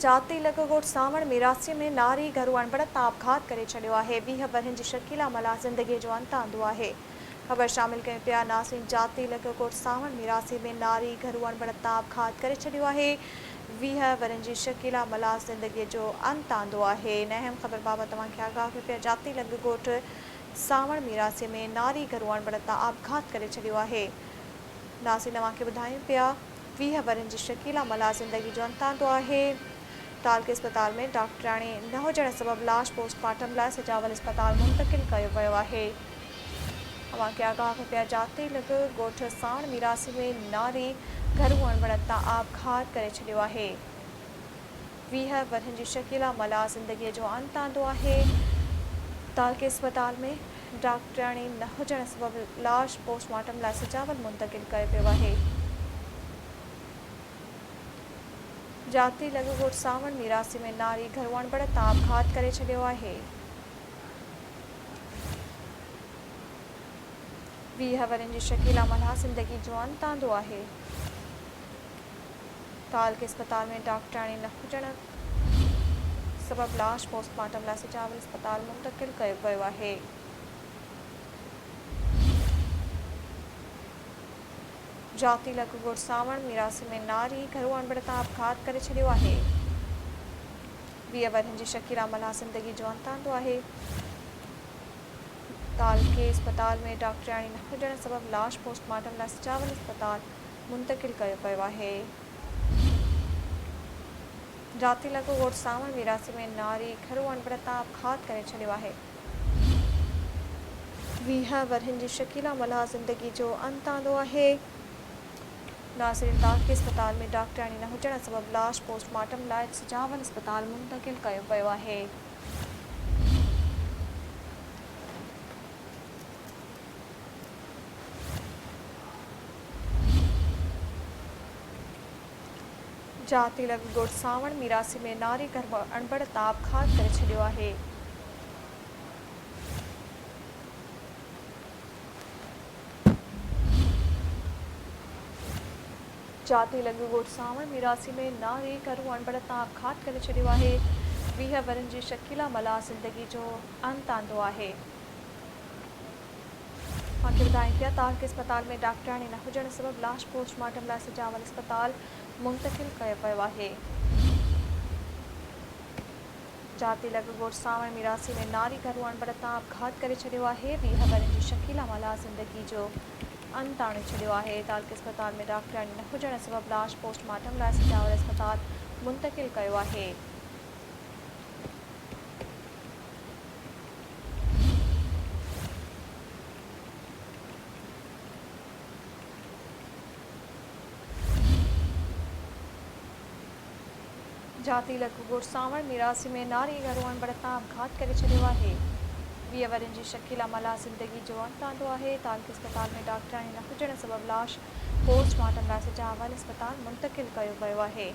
जाती लॻोट सावण मिरासी में नारी घरू अणबड़त आपघात करे छॾियो आहे। 20 वरहनि जी शकीला मला ज़िंदगीअ जो अंत आंदो आहे। ख़बर शामिल कयूं पिया। नासिन जाती लॻोट सावण मिरासी में नारी घरू अणबड़त आपघात करे छॾियो आहे। 20 वरहनि जी शकीला मला ज़िंदगीअ जो अंत आंदो आहे। इन अहम ख़बर बाबति तव्हांखे आगाह कयूं पिया। जाती लॻोट सावण मिरासी में नारी घरू अणबड़त आपघात करे छॾियो आहे। नासिन तव्हांखे ॿुधायूं पिया 20 वरहनि जी शकीला मला ज़िंदगी जो अंत आंदो आहे। तालके अस्पताल में डॉक्टराणी न हुजण सबब लाश पोस्टमार्टम लाइ सिजावल अस्पताल मुंतकिल कयो वियो आहे। तव्हांखे आगाह कयूं पिया। जाती लॻोट सावण मिरासी में नारी घरू अणबड़त आपघात करे छॾियो आहे। 20 वरहनि जी शकीला मला ज़िंदगीअ जो अंत आंदो आहे। तालके अस्पताल में डॉक्टराणी न हुजण सबब लाश पोस्टमार्टम लाइ सिजावल मुंतकिल कयो पियो आहे। जाती लॻोट सावण मिरासी में नारी घरू अणबड़त आपघात करे छॾियो आहे। 20 वरहनि जी शकीला मला ज़िंदगी जो अंत आंदो आहे। तालके अस्पताल में डॉक्टराणी न हुजण सबब लाश पोस्टमार्टम लाइ सिजावल अस्पताल मुंतकिल कयो वियो आहे। जाती लॻोट सावण मिरासी में नारी घरू अणबड़त आपघात करे छॾियो आहे। 20 वरहनि जी शकीला मला ज़िंदगी जो अंत आंदो आहे। तालके अस्पताल में डॉक्टराणी न हुजण सबब लाश पोस्टमार्टम लाइ सिजावल अस्पताल मुंतकिल कयो पियो आहे। जाती लॻोट सावण मिरासी में नारी घरू अणबड़त आपघात करे छॾियो आहे। 20 वरहनि जी शकीला मला ज़िंदगी जो अंत आंदो आहे। नासिर तालके अस्पताल में डॉक्टराणी न हुजण सबब लाश पोस्टमार्टम लाइ सिजावल अस्पताल मुंतकिल कयो पियो आहे। जाती लॻोट सावण मिरासी में नारी घरू अणबड़त आपघात करे छॾियो आहे। जाती लॻोट सावण मिरासी में नारी घरू अणबड़त आपघात करे छॾियो आहे। 20 वरहनि जी शकीला मला ज़िंदगी जो अंत आंदो आहे। तव्हांखे ॿुधायूं पिया। तालके अस्पताल में डॉक्टराणी न हुजण सबब लाश पोस्टमार्टम लाइ सिजावल अस्पताल मुंतकिल कयो पियो आहे। जाती लॻोट सावण मिरासी में नारी घरू अणबड़त आपघात करे छॾियो आहे। 20 वरहनि जी शकीला मला ज़िंदगी जो अंत आणे छॾियो आहे। तालके अस्पताल में डॉक्टराणी न हुजण सबब लाश पोस्टमार्टम लाइ सिजावल अस्पताल मुंतकिल कयो आहे। जाती लॻोट सावण मिरासी में नारी घरू अणबड़त आपघात करे छॾियो आहे। 20 वरहनि जी शकीला मला ज़िंदगी जो अंत आंदो आहे। तालके अस्पताल में डॉक्टराणी न हुजण सबब लाश पोस्टमार्टम लाइ सिजावल अस्पताल मुंतकिल कयो वियो आहे।